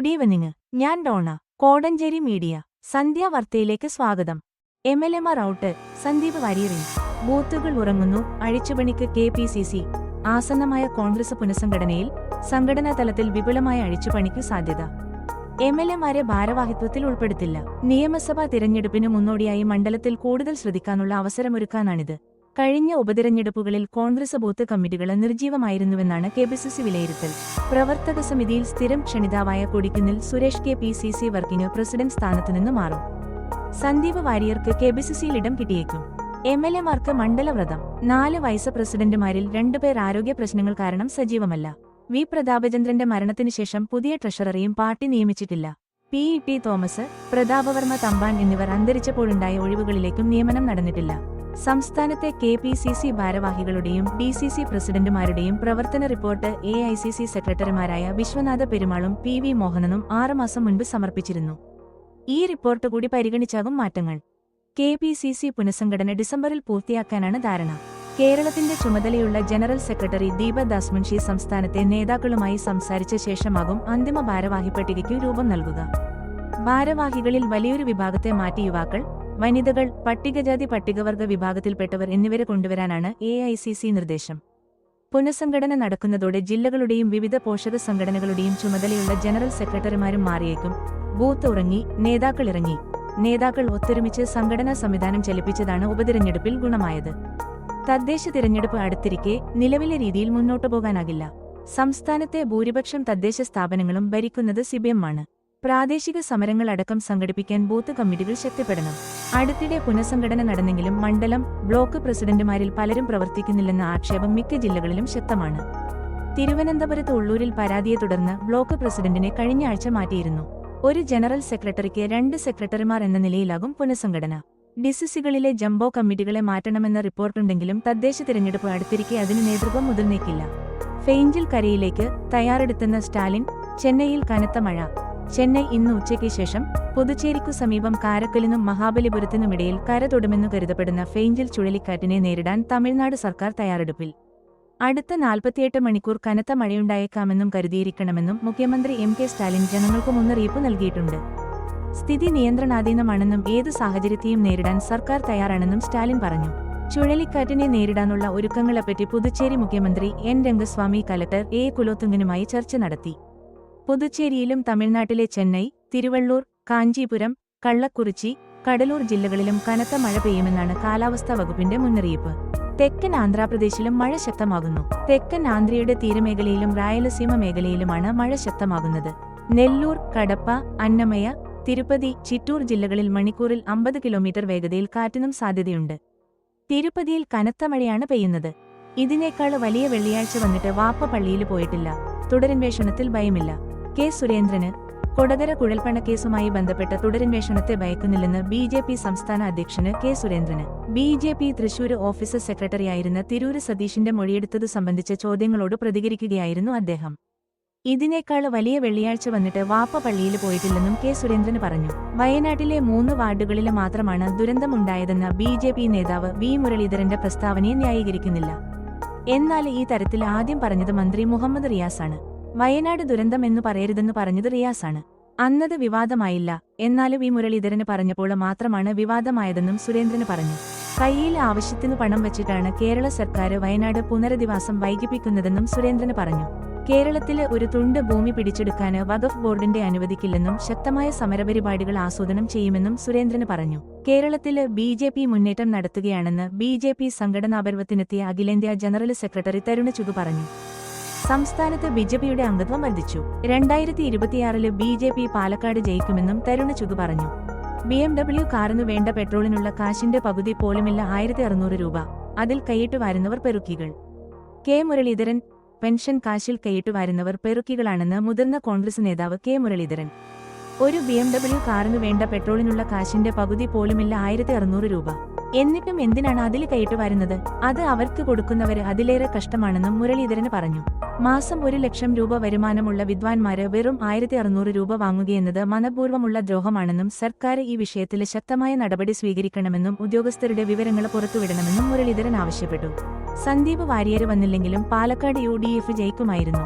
Good evening. ഞാൻ Donna. Kodanchery media. സന്ധ്യാ വാർത്തയിലേക്ക് സ്വാഗതം. എംഎൽഎമാർ ഔട്ട്, സന്ദീപ് വാര്യറിൽ. ബൂത്തുകൾ ഉറങ്ങുന്നു, അഴിച്ചുപണിക്ക് കെപിസിസി. ആസന്നമായ കോൺഗ്രസ് പുനഃസംഘടനയിൽ സംഘടനാ തലത്തിൽ വിപുലമായ അഴിച്ചുപണിക്കു സാധ്യത. എംഎൽഎമാരെ ഭാരവാഹിത്വത്തിൽ ഉൾപ്പെടുത്തില്ല. നിയമസഭാ തിരഞ്ഞെടുപ്പിനു മുന്നോടിയായി മണ്ഡലത്തിൽ കൂടുതൽ ശ്രദ്ധിക്കാനുള്ള അവസരമൊരുക്കാനാണിത്. കഴിഞ്ഞ ഉപതിരഞ്ഞെടുപ്പുകളിൽ കോൺഗ്രസ് ബൂത്ത് കമ്മിറ്റികൾ നിർജ്ജീവമായിരുന്നുവെന്നാണ് കെപിസിസി വിലയിരുത്തൽ. പ്രവർത്തക സമിതിയിൽ സ്ഥിരം ക്ഷണിതാവായ Kodikunnil Suresh KPCC working president സ്ഥാനത്തുനിന്ന് മാറും. സന്ദീപ് വാര്യർക്ക് കെപിസിസിയിൽ ഇടം കിട്ടിയേക്കും. എംഎൽഎമാർക്ക് മണ്ഡലവ്രതം. 4 വൈസ് പ്രസിഡന്റുമാരിൽ 2 പേർ ആരോഗ്യ പ്രശ്നങ്ങൾ കാരണം സജീവമല്ല. വി പ്രതാപചന്ദ്രന്റെ മരണത്തിനുശേഷം പുതിയ ട്രഷററിയും പാർട്ടി നിയമിച്ചിട്ടില്ല. പി തോമസ്, പ്രതാപവർമ്മ തമ്പാൻ എന്നിവർ അന്തരിച്ചപ്പോഴുണ്ടായ ഒഴിവുകളിലേക്കും നിയമനം നടന്നിട്ടില്ല. സംസ്ഥാനത്തെ കെപിസിസി ഭാരവാഹികളുടെയും ഡിസിസി പ്രസിഡന്റുമാരുടെയും പ്രവർത്തന റിപ്പോർട്ട് എഐസിസി സെക്രട്ടറിമാരായ വിശ്വനാഥ പെരുമാളും പി മോഹനനും 6 മാസം മുൻപ് സമർപ്പിച്ചിരുന്നു. ഈ റിപ്പോർട്ട് കൂടി പരിഗണിച്ചാകും മാറ്റങ്ങൾ. കെപിസിസി പുനഃസംഘടന ഡിസംബറിൽ പൂർത്തിയാക്കാനാണ് ധാരണ. കേരളത്തിന്റെ ചുമതലയുള്ള ജനറൽ സെക്രട്ടറി ദീപദാസ് മുൻഷി സംസ്ഥാനത്തെ നേതാക്കളുമായി സംസാരിച്ച ശേഷമാകും അന്തിമ ഭാരവാഹി പട്ടികയ്ക്കു രൂപം നൽകുക. ഭാരവാഹികളിൽ വലിയൊരു വിഭാഗത്തെ മാറ്റി യുവാക്കൾ, വനിതകൾ, പട്ടികജാതി പട്ടികവർഗ വിഭാഗത്തിൽപ്പെട്ടവർ എന്നിവരെ കൊണ്ടുവരാനാണ് എഐസിസി നിർദ്ദേശം. പുനഃസംഘടന നടക്കുന്നതോടെ ജില്ലകളുടെയും വിവിധ പോഷക സംഘടനകളുടെയും ചുമതലയുള്ള ജനറൽ സെക്രട്ടറിമാരും മാറിയേക്കും. ബൂത്ത് ഉറങ്ങി, നേതാക്കൾ ഇറങ്ങി. നേതാക്കൾ ഒത്തൊരുമിച്ച് സംഘടനാ സംവിധാനം ചലിപ്പിച്ചതാണ് ഉപതിരഞ്ഞെടുപ്പിൽ ഗുണമായത്. തദ്ദേശ തിരഞ്ഞെടുപ്പ് അടുത്തിരിക്കെ നിലവിലെ രീതിയിൽ മുന്നോട്ടു പോകാനാകില്ല. സംസ്ഥാനത്തെ ഭൂരിപക്ഷം തദ്ദേശ സ്ഥാപനങ്ങളും ഭരിക്കുന്നത് സിപിഎമ്മാണ്. പ്രാദേശിക സമരങ്ങളടക്കം സംഘടിപ്പിക്കാൻ ബൂത്ത് കമ്മിറ്റികൾ ശക്തിപ്പെടണം. അടുത്തിടെ പുനഃസംഘടന നടന്നെങ്കിലും മണ്ഡലം, ബ്ലോക്ക് പ്രസിഡന്റുമാരിൽ പലരും പ്രവർത്തിക്കുന്നില്ലെന്ന ആക്ഷേപം മിക്ക ജില്ലകളിലും ശക്തമാണ്. തിരുവനന്തപുരത്ത് ഉള്ളൂരിൽ പരാതിയെ തുടർന്ന് ബ്ലോക്ക് പ്രസിഡന്റിനെ കഴിഞ്ഞ ആഴ്ച മാറ്റിയിരുന്നു. ഒരു ജനറൽ സെക്രട്ടറിക്ക് 2 സെക്രട്ടറിമാർ എന്ന നിലയിലാകും പുനഃസംഘടന. ഡിസിസികളിലെ ജംബോ കമ്മിറ്റികളെ മാറ്റണമെന്ന റിപ്പോർട്ടുണ്ടെങ്കിലും തദ്ദേശ തിരഞ്ഞെടുപ്പ് അടുത്തിരിക്കെ അതിന് നേതൃത്വം മുതിർന്നേക്കില്ല. ഫെയിഞ്ചിൽ കരയിലേക്ക് തയ്യാറെടുത്തുന്ന സ്റ്റാലിൻ. ചെന്നൈയിൽ കനത്ത മഴ. ചെന്നൈ ഇന്ന് ഉച്ചയ്ക്ക് ശേഷം പുതുച്ചേരിക്കു സമീപം കാരക്കലിനും മഹാബലിപുരത്തിനുമിടയിൽ കര തൊടുമെന്നു കരുതപ്പെടുന്ന ഫെയിഞ്ചിൽ ചുഴലിക്കാറ്റിനെ നേരിടാൻ തമിഴ്നാട് സർക്കാർ തയ്യാറെടുപ്പിൽ. അടുത്ത 48 മണിക്കൂർ കനത്ത മഴയുണ്ടായേക്കാമെന്നും കരുതിയിരിക്കണമെന്നും മുഖ്യമന്ത്രി കെ സ്റ്റാലിൻ ജനങ്ങൾക്കു മുന്നറിയിപ്പ് നൽകിയിട്ടുണ്ട്. സ്ഥിതി നിയന്ത്രണാധീനമാണെന്നും ഏതു സാഹചര്യത്തെയും നേരിടാൻ സർക്കാർ തയ്യാറാണെന്നും സ്റ്റാലിൻ പറഞ്ഞു. ചുഴലിക്കാറ്റിനെ നേരിടാനുള്ള ഒരുക്കങ്ങളെപ്പറ്റി പുതുച്ചേരി മുഖ്യമന്ത്രി രംഗസ്വാമി കലക്ടർ കുലോത്തുങ്കനുമായി ചർച്ച നടത്തി. പുതുച്ചേരിയിലും തമിഴ്നാട്ടിലെ ചെന്നൈ, തിരുവള്ളൂർ, കാഞ്ചീപുരം, കള്ളക്കുറിച്ചി, കഡലൂർ ജില്ലകളിലും കനത്ത മഴ പെയ്യുമെന്നാണ് കാലാവസ്ഥാ വകുപ്പിന്റെ മുന്നറിയിപ്പ്. തെക്കൻ ആന്ധ്രാപ്രദേശിലും മഴ ശക്തമാകുന്നു. തെക്കൻ ആന്ധ്രയുടെ തീരമേഖലയിലും രായലസീമ മേഖലയിലുമാണ് മഴ ശക്തമാകുന്നത്. നെല്ലൂർ, കടപ്പ, അന്നമയ, തിരുപ്പതി, ചിറ്റൂർ ജില്ലകളിൽ മണിക്കൂറിൽ 50 കിലോമീറ്റർ വേഗതയിൽ കാറ്റിനും സാധ്യതയുണ്ട്. തിരുപ്പതിയിൽ കനത്ത മഴയാണ് പെയ്യുന്നത്. ഇതിനേക്കാൾ വലിയ വെള്ളിയാഴ്ച വന്നിട്ട് വാപ്പ പള്ളിയിൽ പോയിട്ടില്ല. തുടരന്വേഷണത്തിൽ ഭയമില്ല. കെ സുരേന്ദ്രന്. കൊടകര കുഴൽപ്പണക്കേസുമായി ബന്ധപ്പെട്ട തുടരന്വേഷണത്തെ ഭയക്കുന്നില്ലെന്ന് ബിജെപി സംസ്ഥാന അധ്യക്ഷന് കെ സുരേന്ദ്രന്. ബിജെപി തൃശൂർ ഓഫീസ് സെക്രട്ടറിയായിരുന്ന തിരൂര് സതീഷിന്റെ മൊഴിയെടുത്തതു സംബന്ധിച്ച ചോദ്യങ്ങളോട് പ്രതികരിക്കുകയായിരുന്നു അദ്ദേഹം. ഇതിനേക്കാൾ വലിയ വെള്ളിയാഴ്ച വന്നിട്ട് വാപ്പ പള്ളിയിൽ പോയിട്ടില്ലെന്നും കെ സുരേന്ദ്രന് പറഞ്ഞു. വയനാട്ടിലെ 3 വാർഡുകളിൽ മാത്രമാണ് ദുരന്തമുണ്ടായതെന്ന ബിജെപി നേതാവ് വി മുരളീധരന്റെ പ്രസ്താവനയെ ന്യായീകരിക്കുന്നില്ല. എന്നാൽ ഈ തരത്തിൽ ആദ്യം പറഞ്ഞത് മന്ത്രി മുഹമ്മദ് റിയാസാണ്. വയനാട് ദുരന്തം എന്നു പറയരുതെന്ന് പറഞ്ഞത് റിയാസാണ്. അന്നത് വിവാദമായില്ല. എന്നാൽ വി മുരളീധരന് പറഞ്ഞപ്പോൾ മാത്രമാണ് വിവാദമായതെന്നും സുരേന്ദ്രന് പറഞ്ഞു. കയ്യിൽ ആവശ്യത്തിനു പണം വച്ചിട്ടാണ് കേരള സർക്കാർ വയനാട് പുനരധിവാസം വൈകിപ്പിക്കുന്നതെന്നും സുരേന്ദ്രന് പറഞ്ഞു. കേരളത്തില് ഒരു തുണ്ട് ഭൂമി പിടിച്ചെടുക്കാന് വഖഫ് ബോർഡിന്റെ അനുവദിക്കില്ലെന്നും ശക്തമായ സമരപരിപാടികൾ ആസൂത്രണം ചെയ്യുമെന്നും സുരേന്ദ്രന് പറഞ്ഞു. കേരളത്തില് ബിജെപി മുന്നേറ്റം നടത്തുകയാണെന്ന് ബിജെപി സംഘടനാപർവത്തിനെത്തിയ അഖിലേന്ത്യാ ജനറൽ സെക്രട്ടറി തരുൺ ചുഗ് പറഞ്ഞു. സംസ്ഥാനത്ത് ബിജെപിയുടെ അംഗത്വം വർദ്ധിച്ചു. 2026 ബിജെപി പാലക്കാട് ജയിക്കുമെന്നും തരുൺ ചുഗ് പറഞ്ഞു. BMW കാറിനു വേണ്ട പെട്രോളിനുള്ള കാശിന്റെ പകുതി പോലുമില്ല 1600 രൂപ. അതിൽ കൈയിട്ട് വാരുന്നവർ പെറുക്കികൾ. കെ മുരളീധരൻ. പെൻഷൻ കാശിൽ കൈയിട്ട് വാരുന്നവർ പെറുക്കികളാണെന്ന് മുതിർന്ന കോൺഗ്രസ് നേതാവ് കെ മുരളീധരൻ. ഒരു BMW കാറിനു വേണ്ട പെട്രോളിനുള്ള കാശിന്റെ പകുതി പോലുമില്ല 1600 രൂപ. എന്നിട്ടും എന്തിനാണ് അതിൽ കൈയിട്ട് വാരുന്നത്? അത് അവർക്ക് കൊടുക്കുന്നവര് അതിലേറെ കഷ്ടമാണെന്നും മുരളീധരന് പറഞ്ഞു. മാസം 1 ലക്ഷം രൂപ വരുമാനമുള്ള വിദ്വാൻമാര് വെറും 1600 രൂപ വാങ്ങുകയെന്നത് മനഃപൂർവ്വമുള്ള ദ്രോഹമാണെന്നും സർക്കാർ ഈ വിഷയത്തിൽ ശക്തമായ നടപടി സ്വീകരിക്കണമെന്നും ഉദ്യോഗസ്ഥരുടെ വിവരങ്ങൾ പുറത്തുവിടണമെന്നും മുരളീധരൻ ആവശ്യപ്പെട്ടു. സന്ദീപ് വാര്യര് വന്നില്ലെങ്കിലും പാലക്കാട് UDF ജയിക്കുമായിരുന്നു.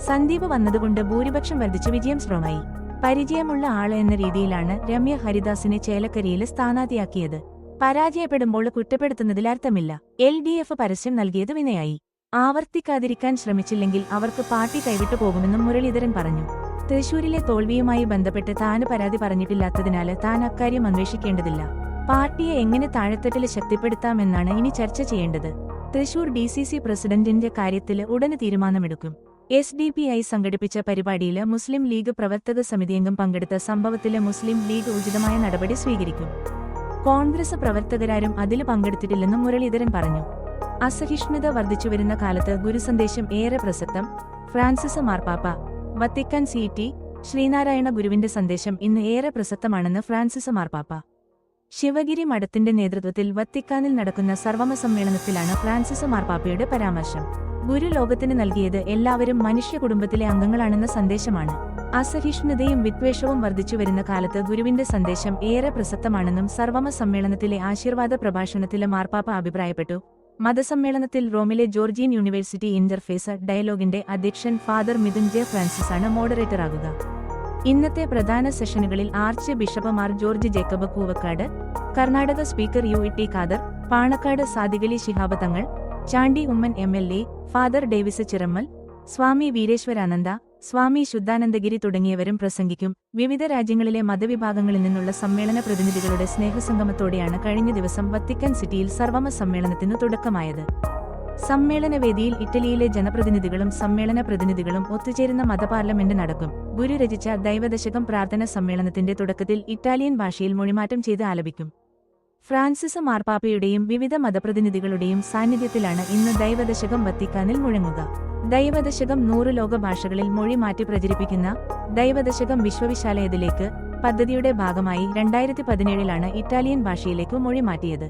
സന്ദീപ് വന്നതുകൊണ്ട് ഭൂരിപക്ഷം വർദ്ധിച്ച് വിജയം സ്ട്രോങ്ങായി. പരിചയമുള്ള ആള് എന്ന രീതിയിലാണ് രമ്യ ഹരിദാസിനെ ചേലക്കരയിൽ സ്ഥാനാർത്ഥിയാക്കിയത്. പരാജയപ്പെടുമ്പോൾ കുറ്റപ്പെടുത്തുന്നതിൽ അർത്ഥമില്ല. LDF പരസ്യം നൽകിയത് വിനയായി. ആവർത്തിക്കാതിരിക്കാൻ ശ്രമിച്ചില്ലെങ്കിൽ അവർക്ക് പാർട്ടി കൈവിട്ടു പോകുമെന്നും മുരളീധരൻ പറഞ്ഞു. തൃശൂരിലെ തോൽവിയുമായി ബന്ധപ്പെട്ട് താന് പരാതി പറഞ്ഞിട്ടില്ലാത്തതിനാല് താൻ അക്കാര്യം അന്വേഷിക്കേണ്ടതില്ല. പാർട്ടിയെ എങ്ങനെ താഴെത്തട്ടില് ശക്തിപ്പെടുത്താമെന്നാണ് ഇനി ചർച്ച ചെയ്യേണ്ടത്. തൃശൂർ DCC പ്രസിഡന്റിന്റെ കാര്യത്തില് ഉടന് തീരുമാനമെടുക്കും. SDPI സംഘടിപ്പിച്ച പരിപാടിയില് മുസ്ലിം ലീഗ് പ്രവർത്തക സമിതിയംഗം പങ്കെടുത്ത സംഭവത്തില് മുസ്ലിം ലീഗ് ഉചിതമായ നടപടി സ്വീകരിക്കും. കോൺഗ്രസ് പ്രവർത്തകരാരും അതില് പങ്കെടുത്തിട്ടില്ലെന്നും മുരളീധരൻ പറഞ്ഞു. അസഹിഷ്ണുത വർദ്ധിച്ചുവരുന്ന കാലത്ത് ഗുരുസന്ദേശം ഏറെ പ്രസക്തം. ഫ്രാൻസിസ് മാർപ്പാപ്പ. വത്തിക്കാൻ CT ശ്രീനാരായണ ഗുരുവിന്റെ സന്ദേശം ഇന്ന് ഏറെ പ്രസക്തമാണെന്ന് ഫ്രാൻസിസ് മാർപ്പാപ്പ. ശിവഗിരി മഠത്തിന്റെ നേതൃത്വത്തിൽ വത്തിക്കാനിൽ നടക്കുന്ന സർവമ സമ്മേളനത്തിലാണ് ഫ്രാൻസിസ് മാർപ്പാപ്പയുടെ പരാമർശം. ഗുരു ലോകത്തിന് നൽകിയത് എല്ലാവരും മനുഷ്യ കുടുംബത്തിലെ അംഗങ്ങളാണെന്ന സന്ദേശമാണ്. അസഹിഷ്ണുതയും വിദ്വേഷവും വർദ്ധിച്ചുവരുന്ന കാലത്ത് ഗുരുവിന്റെ സന്ദേശം ഏറെ പ്രസക്തമാണെന്നും സർവമ സമ്മേളനത്തിലെ ആശീർവാദ പ്രഭാഷണത്തില് മാർപ്പാപ്പ അഭിപ്രായപ്പെട്ടു. മതസമ്മേളനത്തിൽ റോമിലെ ജോർജിയൻ യൂണിവേഴ്സിറ്റി ഇന്റർഫേസ് ഡയലോഗിന്റെ അധ്യക്ഷൻ ഫാദർ മിഥുൻ J. ഫ്രാൻസിസാണ് മോഡറേറ്ററാകുക. ഇന്നത്തെ പ്രധാന സെഷനുകളിൽ archbishop Mar George Jacob Koovakkad, Karnataka speaker UT Khader, Panakkad Sadiqali Shihab Thangal, Chandy Oommen MLA, father Davis Chirammal, Swami Veereshwarananda, Swami Shuddhanandagiri തുടങ്ങിയവരും പ്രസംഗിക്കും. വിവിധ രാജ്യങ്ങളിലെ മതവിഭാഗങ്ങളിൽ നിന്നുള്ള സമ്മേളന പ്രതിനിധികളുടെ സ്നേഹസംഗമത്തോടെയാണ് കഴിഞ്ഞ ദിവസം വത്തിക്കാൻ സിറ്റിയിൽ സർവമ സമ്മേളനത്തിനു തുടക്കമായത്. സമ്മേളനവേദിയിൽ ഇറ്റലിയിലെ ജനപ്രതിനിധികളും സമ്മേളന പ്രതിനിധികളും ഒത്തുചേരുന്ന മതപാർലമെന്റ് നടക്കും. ഗുരു രചിച്ച ദൈവദശകം പ്രാർത്ഥന സമ്മേളനത്തിന്റെ തുടക്കത്തിൽ ഇറ്റാലിയൻ ഭാഷയിൽ മൊഴിമാറ്റം ചെയ്ത് ആലപിക്കും. ഫ്രാൻസിസ് മാർപ്പാപ്പയുടെയും വിവിധ മതപ്രതിനിധികളുടെയും സാന്നിധ്യത്തിലാണ് ഇന്ന് ദൈവദശകം വത്തിക്കാനിൽ മുഴങ്ങുക. ദൈവദശകം 100 ലോക ഭാഷകളിൽ മൊഴി മാറ്റി പ്രചരിപ്പിക്കുന്ന ദൈവദശകം വിശ്വവിശാലയത്തിലേക്ക് പദ്ധതിയുടെ ഭാഗമായി 2017 ഇറ്റാലിയൻ ഭാഷയിലേക്ക് മൊഴി മാറ്റിയത്.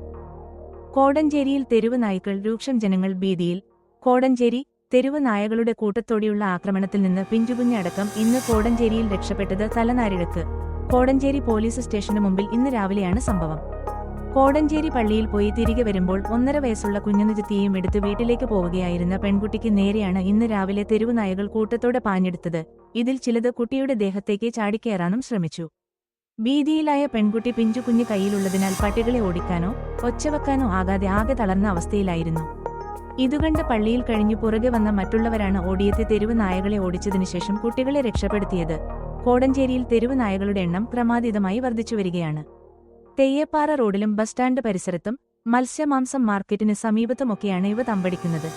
കോടഞ്ചേരിയിൽ തെരുവ് നായ്ക്കൾ രൂക്ഷം. ജനങ്ങൾ ഭീതിയിൽ. കോടഞ്ചേരി തെരുവ് നായകളുടെ കൂട്ടത്തോടെയുള്ള ആക്രമണത്തിൽ നിന്ന് പിഞ്ചുകുഞ്ഞടക്കം ഇന്ന് കോടഞ്ചേരിയിൽ രക്ഷപ്പെട്ടത്. തലനാരിഴക്ക് കോടഞ്ചേരി പോലീസ് സ്റ്റേഷന് മുമ്പിൽ ഇന്ന് രാവിലെയാണ് സംഭവം. കോടഞ്ചേരി പള്ളിയിൽ പോയി തിരികെ വരുമ്പോൾ 1.5 വയസ്സുള്ള കുഞ്ഞുനുജത്തിയെയും എടുത്ത് വീട്ടിലേക്ക് പോവുകയായിരുന്ന പെൺകുട്ടിക്ക് നേരെയാണ് ഇന്ന് രാവിലെ തെരുവുനായകൾ കൂട്ടത്തോടെ പാഞ്ഞെടുത്തത്. ഇതിൽ ചിലത് കുട്ടിയുടെ ദേഹത്തേക്ക് ചാടിക്കയറാനും ശ്രമിച്ചു. ഭീതിയിലായ പെൺകുട്ടി പിഞ്ചുകുഞ്ഞ് കയ്യിലുള്ളതിനാൽ പട്ടികളെ ഓടിക്കാനോ ഒച്ചവെക്കാനോ ആകാതെ ആകെ തളർന്ന അവസ്ഥയിലായിരുന്നു. ഇതുകണ്ട് പള്ളിയിൽ കഴിഞ്ഞു പുറകെ വന്ന മറ്റുള്ളവരാണ് ഓടിയെത്തി തെരുവ് നായകളെ ഓടിച്ചതിനുശേഷം കുട്ടികളെ രക്ഷപ്പെടുത്തിയത്. കോടഞ്ചേരിയിൽ തെരുവ് നായകളുടെ എണ്ണം ക്രമാതീതമായി വർദ്ധിച്ചുവരികയാണ്. തെയ്യപ്പാറ റോഡിലും ബസ് സ്റ്റാൻഡ് പരിസരത്തും മത്സ്യമാംസം മാർക്കറ്റിന് സമീപത്തുമൊക്കെയാണ് ഇവ തമ്പടിക്കുന്നത്.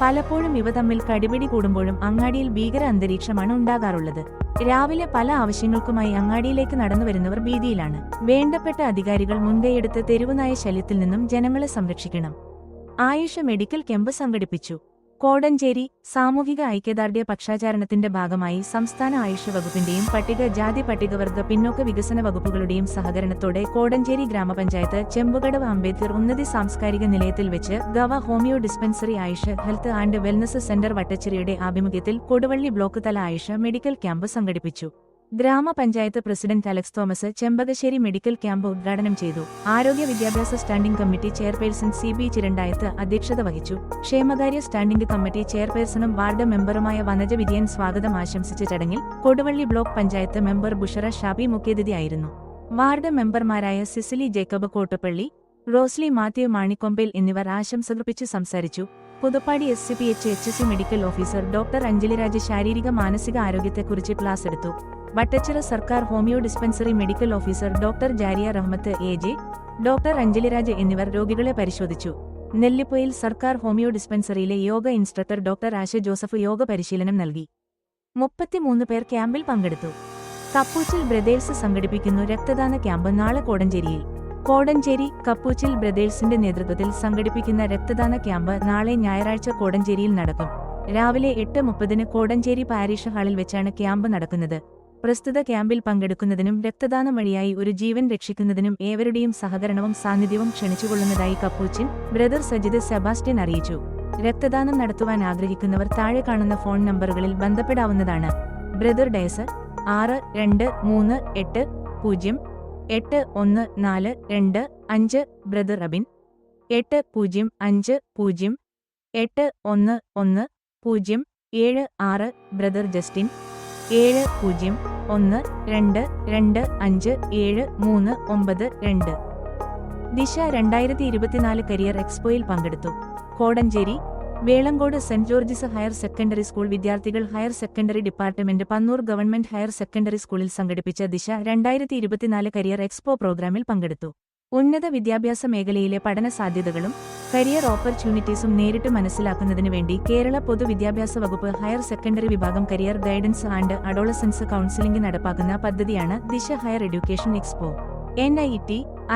പലപ്പോഴും ഇവ തമ്മിൽ കടിപിടി കൂടുമ്പോഴും അങ്ങാടിയിൽ ഭീകര അന്തരീക്ഷമാണ് ഉണ്ടാകാറുള്ളത്. രാവിലെ പല ആവശ്യങ്ങൾക്കുമായി അങ്ങാടിയിലേക്ക് നടന്നുവരുന്നവർ ഭീതിയിലാണ്. വേണ്ടപ്പെട്ട അധികാരികൾ മുൻകൈയെടുത്ത് തെരുവുനായ ശല്യത്തിൽ നിന്നും ജനങ്ങളെ സംരക്ഷിക്കണം. ആയുഷ മെഡിക്കൽ ക്യാമ്പ് സംഘടിപ്പിച്ചു. കോടഞ്ചേരി സാമൂഹിക ഐക്യദാർഢ്യ പക്ഷാചരണത്തിന്റെ ഭാഗമായി സംസ്ഥാന ആയുഷ വകുപ്പിന്റെയും പട്ടികജാതി പട്ടികവർഗ പിന്നോക്ക വികസന വകുപ്പുകളുടെയും സഹകരണത്തോടെ കോടഞ്ചേരി ഗ്രാമപഞ്ചായത്ത് ചെമ്പുകടവ് അംബേദ്കർ ഉന്നതി സാംസ്കാരിക നിലയത്തിൽ വെച്ച് ഗവ homeo dispensary AYUSH health and wellness centre വട്ടച്ചിറയുടെ ആഭിമുഖ്യത്തിൽ കൊടുവള്ളി ബ്ലോക്ക് തല ആയുഷ മെഡിക്കൽ ക്യാമ്പ് സംഘടിപ്പിച്ചു. ഗ്രാമപഞ്ചായത്ത് president Alex Thomas Chembakassery medical camp ഉദ്ഘാടനം ചെയ്തു. ആരോഗ്യ വിദ്യാഭ്യാസ standing committee chairperson CB Chirandayath അധ്യക്ഷത വഹിച്ചു. ക്ഷേമകാര്യ സ്റ്റാൻഡിംഗ് കമ്മിറ്റി ചെയർപേഴ്സണും വാർഡ് മെമ്പറുമായ വനജ വിജയൻ സ്വാഗതം ആശംസിച്ച ചടങ്ങിൽ കൊടുവള്ളി ബ്ലോക്ക് പഞ്ചായത്ത് മെമ്പർ ബുഷറ ഷാബി മുഖ്യാതിഥിയായിരുന്നു. വാർഡ് മെമ്പർമാരായ Cicily Jacob Kottappally, Rosly Mathew Manikombel എന്നിവർ ആശംസകർപ്പിച്ച് സംസാരിച്ചു. Puthuppady SCPHHC medical officer doctor Anjaliraj ശാരീരിക മാനസിക ആരോഗ്യത്തെക്കുറിച്ച് ക്ലാസ് എടുത്തു. വട്ടച്ചിറ സർക്കാർ homeo dispensary medical officer doctor Jariya Rahmath AJ, doctor Anjaliraj എന്നിവർ രോഗികളെ പരിശോധിച്ചു. നെല്ലിപ്പൊയിൽ സർക്കാർ ഹോമിയോ ഡിസ്പെൻസറിയിലെ yoga instructor doctor Asha Joseph yoga പരിശീലനം നൽകി. 33 പേർ ക്യാമ്പിൽ പങ്കെടുത്തു. കപ്പൂച്ചിൽ ബ്രദേഴ്സ് സംഘടിപ്പിക്കുന്നു രക്തദാന ക്യാമ്പ് നാളെ കോടഞ്ചേരിയിൽ. കോടഞ്ചേരി കപ്പൂച്ചിൽ ബ്രദേഴ്സിന്റെ നേതൃത്വത്തിൽ സംഘടിപ്പിക്കുന്ന രക്തദാന ക്യാമ്പ് നാളെ ഞായറാഴ്ച കോടഞ്ചേരിയിൽ നടക്കും. രാവിലെ 8:30 കോടഞ്ചേരി പാരിഷ് ഹാളിൽ വെച്ചാണ് ക്യാമ്പ് നടക്കുന്നത്. പ്രസ്തുത ക്യാമ്പിൽ പങ്കെടുക്കുന്നതിനും രക്തദാനം വഴിയായി ഒരു ജീവൻ രക്ഷിക്കുന്നതിനും ഏവരുടെയും സഹകരണവും സാന്നിധ്യവും ക്ഷണിച്ചുകൊള്ളുന്നതായി കപ്പൂച്ചിൻ ബ്രദർ സജിത് സെബാസ്റ്റ്യൻ അറിയിച്ചു. രക്തദാനം നടത്തുവാൻ ആഗ്രഹിക്കുന്നവർ താഴെ കാണുന്ന ഫോൺ നമ്പറുകളിൽ ബന്ധപ്പെടാവുന്നതാണ്. Brother Dias 62808142 brother Abin 8050811076 brother Justin 70 1-2-2-5-7-3-9-2. Disha 2024 career എക്സ്പോയിൽ പങ്കെടുത്തു. കോടഞ്ചേരി വേളങ്കോട് സെന്റ് ജോർജസ് ഹയർ സെക്കൻഡറി സ്കൂൾ വിദ്യാർത്ഥികൾ higher secondary department Pannur government higher secondary സ്കൂളിൽ സംഘടിപ്പിച്ച ദിശ 2024 കരിയർ എക്സ്പോ പ്രോഗ്രാമിൽ പങ്കെടുത്തു. ഉന്നത വിദ്യാഭ്യാസ മേഖലയിലെ പഠന സാധ്യതകളും കരിയർ ഓപ്പർച്യൂണിറ്റീസും നേരിട്ട് മനസ്സിലാക്കുന്നതിനു വേണ്ടി കേരള പൊതുവിദ്യാഭ്യാസ വകുപ്പ് ഹയർ സെക്കൻഡറി വിഭാഗം career guidance and adolescence counselling നടപ്പാക്കുന്ന പദ്ധതിയാണ് Disha higher education expo. NIT,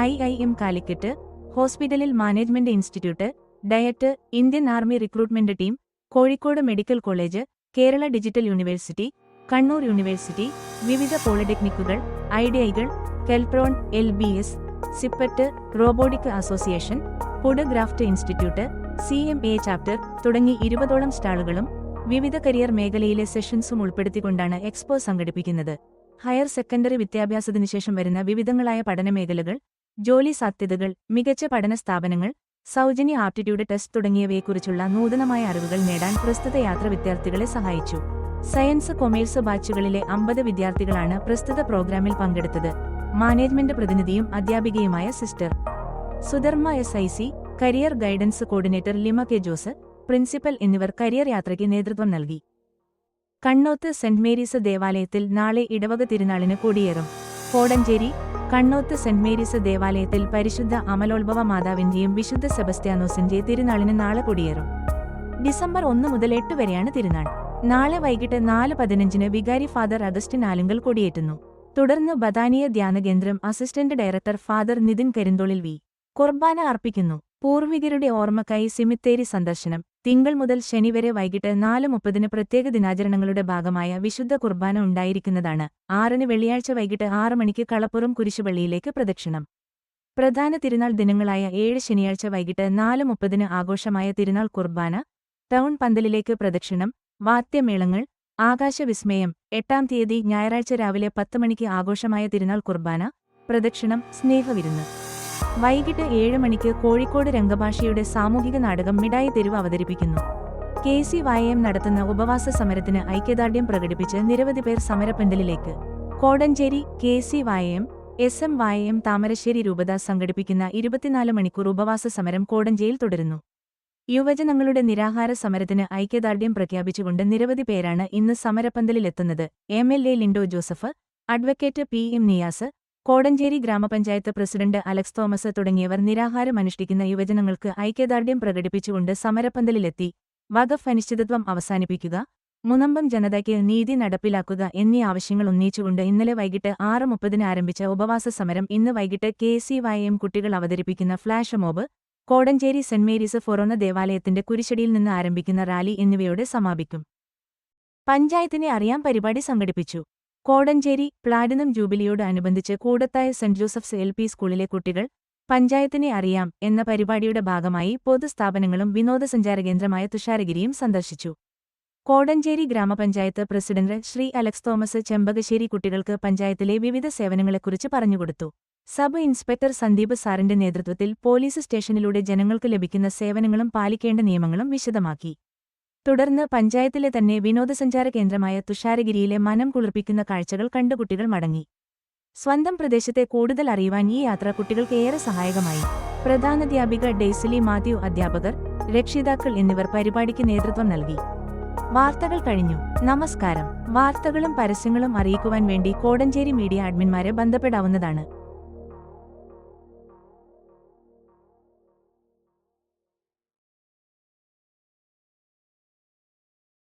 IIM Calicut, ഹോസ്പിറ്റലിൽ management institute, DIET, Indian army recruitment team, Kozhikode medical college, Kerala digital university, Kannur university, വിവിധ പോളിടെക്നിക്കുകൾ, IDIകൾ, Keltron, LBS, CIPET, robotic association, food craft institute, CMA chapter തുടങ്ങി 20ഓളം സ്റ്റാളുകളും വിവിധ കരിയർ മേഖലയിലെ സെഷൻസും ഉൾപ്പെടുത്തിക്കൊണ്ടാണ് എക്സ്പോ സംഘടിപ്പിക്കുന്നത്. ഹയർ സെക്കൻഡറി വിദ്യാഭ്യാസത്തിനുശേഷം വരുന്ന വിവിധങ്ങളായ പഠനമേഖലകൾ, ജോലി സാധ്യതകൾ, മികച്ച പഠന സ്ഥാപനങ്ങൾ, സൗജന്യ ആപ്റ്റിറ്റ്യൂഡ് ടെസ്റ്റ് തുടങ്ങിയവയെക്കുറിച്ചുള്ള നൂതനമായ അറിവുകൾ നേടാൻ പ്രസ്തുത യാത്ര വിദ്യാർത്ഥികളെ സഹായിച്ചു. സയൻസ് കൊമേഴ്സ് ബാച്ചുകളിലെ 50 വിദ്യാർത്ഥികളാണ് പ്രസ്തുത പ്രോഗ്രാമിൽ പങ്കെടുത്തത്. മാനേജ്മെന്റ് പ്രതിനിധിയും അധ്യാപികയുമായ sister Sudharma SIC, career guidance coordinator Lima K Jose, principal എന്നിവർ കരിയർ യാത്രയ്ക്ക് നേതൃത്വം നൽകി. കണ്ണോത്ത് സെന്റ് മേരീസ് ദേവാലയത്തിൽ നാളെ ഇടവക തിരുനാളിന് കൊടിയേറും. കോടഞ്ചേരി കണ്ണോത്ത് സെന്റ് മേരീസ് ദേവാലയത്തിൽ പരിശുദ്ധ അമലോത്ഭവ മാതാവിന്റെയും വിശുദ്ധ സെബസ്ത്യാനോസിന്റെ തിരുനാളിന് നാളെ കൊടിയേറും. ഡിസംബർ 1 മുതൽ 8 വരെയാണ് തിരുനാൾ. നാളെ വൈകിട്ട് 4:15 വികാരി ഫാദർ അഗസ്റ്റിൻ ആലുങ്കൽ കൊടിയേറ്റുന്നു. തുടർന്ന് ബഥാനിയ ധ്യാനകേന്ദ്രം അസിസ്റ്റന്റ് ഡയറക്ടർ ഫാദർ നിതിൻ കരിന്തോളിൽ കുർബാന അർപ്പിക്കുന്നു. പൂർവികരുടെ ഓർമ്മക്കായി സിമിത്തേരി സന്ദർശനം. തിങ്കൾ മുതൽ ശനി വരെ വൈകിട്ട് 4:30 പ്രത്യേക ദിനാചരണങ്ങളുടെ ഭാഗമായ വിശുദ്ധ കുർബാന ഉണ്ടായിരിക്കുന്നതാണ്. 6 വെള്ളിയാഴ്ച വൈകിട്ട് 6 മണിക്ക് കളപ്പുറം കുരിശുപള്ളിയിലേക്ക് പ്രദക്ഷിണം. പ്രധാന തിരുനാൾ ദിനങ്ങളായ 7 ശനിയാഴ്ച വൈകിട്ട് 4:30 ആഘോഷമായ തിരുനാൾ കുർബാന, ടൗൺ പന്തലിലേക്ക് പ്രദക്ഷിണം, വാദ്യമേളങ്ങൾ, ആകാശവിസ്മയം. 8-ാം തീയതി ഞായറാഴ്ച രാവിലെ 10 മണിക്ക് ആഘോഷമായ തിരുനാൾ കുർബാന, പ്രദക്ഷിണം, സ്നേഹവിരുന്ന്. വൈകിട്ട് 7 മണിക്ക് കോഴിക്കോട് രംഗഭാഷയുടെ സാമൂഹിക നാടകം മിഠായി തെരുവ് അവതരിപ്പിക്കുന്നു. KCYM നടത്തുന്ന ഉപവാസ സമരത്തിന് ഐക്യദാർഢ്യം പ്രകടിപ്പിച്ച് നിരവധി പേർ സമരപ്പന്തലിലേക്ക്. കോടഞ്ചേരി KCYM, SMYM താമരശ്ശേരി രൂപത സംഘടിപ്പിക്കുന്ന 24 മണിക്കൂർ ഉപവാസ സമരം കോടഞ്ചേരിയിൽ തുടരുന്നു. യുവജനങ്ങളുടെ നിരാഹാര സമരത്തിന് ഐക്യദാർഢ്യം പ്രഖ്യാപിച്ചുകൊണ്ട് നിരവധി പേരാണ് ഇന്ന് സമരപ്പന്തലിലെത്തുന്നത്. MLA Lindo Joseph, advocate PM Niyas, Kodanchery Grama Panchayat president Alex Thomas തുടങ്ങിയവർ നിരാഹാരമനുഷ്ഠിക്കുന്ന യുവജനങ്ങൾക്ക് ഐക്യദാർഢ്യം പ്രകടിപ്പിച്ചുകൊണ്ട് സമരപ്പന്തലിലെത്തി. വഖഫ് അനിശ്ചിതത്വം അവസാനിപ്പിക്കുക, മുനമ്പം ജനതയ്ക്ക് നീതി നടപ്പിലാക്കുക എന്നീ ആവശ്യങ്ങൾ ഉന്നയിച്ചുകൊണ്ട് ഇന്നലെ വൈകിട്ട് 6:30 ആരംഭിച്ച ഉപവാസ സമരം ഇന്ന് വൈകിട്ട് KCYM കുട്ടികൾ അവതരിപ്പിക്കുന്ന ഫ്ലാഷ് മോബ്, കോടഞ്ചേരി സെന്റ് മേരീസ് ഫൊറോന ദേവാലയത്തിന്റെ കുരിശടിയിൽ നിന്ന് ആരംഭിക്കുന്ന റാലി എന്നിവയോടെ സമാപിക്കും. പഞ്ചായത്തിനെ അറിയാം പരിപാടി സംഘടിപ്പിച്ചു. കോടഞ്ചേരി പ്ലാറ്റിനം ജൂബിലിയോട് അനുബന്ധിച്ച് കൂടത്തായ സെന്റ് ജോസഫ്സ് LP സ്കൂളിലെ കുട്ടികൾ പഞ്ചായത്തിനെ അറിയാം എന്ന പരിപാടിയുടെ ഭാഗമായി പൊതുസ്ഥാപനങ്ങളും വിനോദസഞ്ചാര കേന്ദ്രമായ തുഷാരഗിരിയും സന്ദർശിച്ചു. കോടഞ്ചേരി ഗ്രാമപഞ്ചായത്ത് പ്രസിഡന്റ് ശ്രീ അലക്സ് തോമസ് ചെമ്പകശ്ശേരി കുട്ടികൾക്ക് പഞ്ചായത്തിലെ വിവിധ സേവനങ്ങളെക്കുറിച്ച് പറഞ്ഞുകൊടുത്തു. സബ് ഇൻസ്പെക്ടർ സന്ദീപ് സാറിന്റെ നേതൃത്വത്തിൽ പോലീസ് സ്റ്റേഷനിലൂടെ ജനങ്ങൾക്ക് ലഭിക്കുന്ന സേവനങ്ങളും പാലിക്കേണ്ട നിയമങ്ങളും വിശദമാക്കി. തുടർന്ന് പഞ്ചായത്തിലെ തന്നെ വിനോദസഞ്ചാര കേന്ദ്രമായ തുഷാരഗിരിയിലെ മനം കുളിർപ്പിക്കുന്ന കാഴ്ചകൾ കണ്ട് കുട്ടികൾ മടങ്ങി. സ്വന്തം പ്രദേശത്തെ കൂടുതൽ അറിയുവാൻ ഈ യാത്ര കുട്ടികൾക്ക് ഏറെ സഹായകമായി. പ്രധാനാധ്യാപിക ഡെയ്സിലി മാത്യു, അധ്യാപകർ, രക്ഷിതാക്കൾ എന്നിവർ പരിപാടിക്ക് നേതൃത്വം നൽകി. വാർത്തകൾ കഴിഞ്ഞു. നമസ്കാരം. വാർത്തകളും പരസ്യങ്ങളും അറിയിക്കുവാൻ വേണ്ടി കോടഞ്ചേരി മീഡിയ അഡ്മിന്മാരെ ബന്ധപ്പെടാവുന്നതാണ്.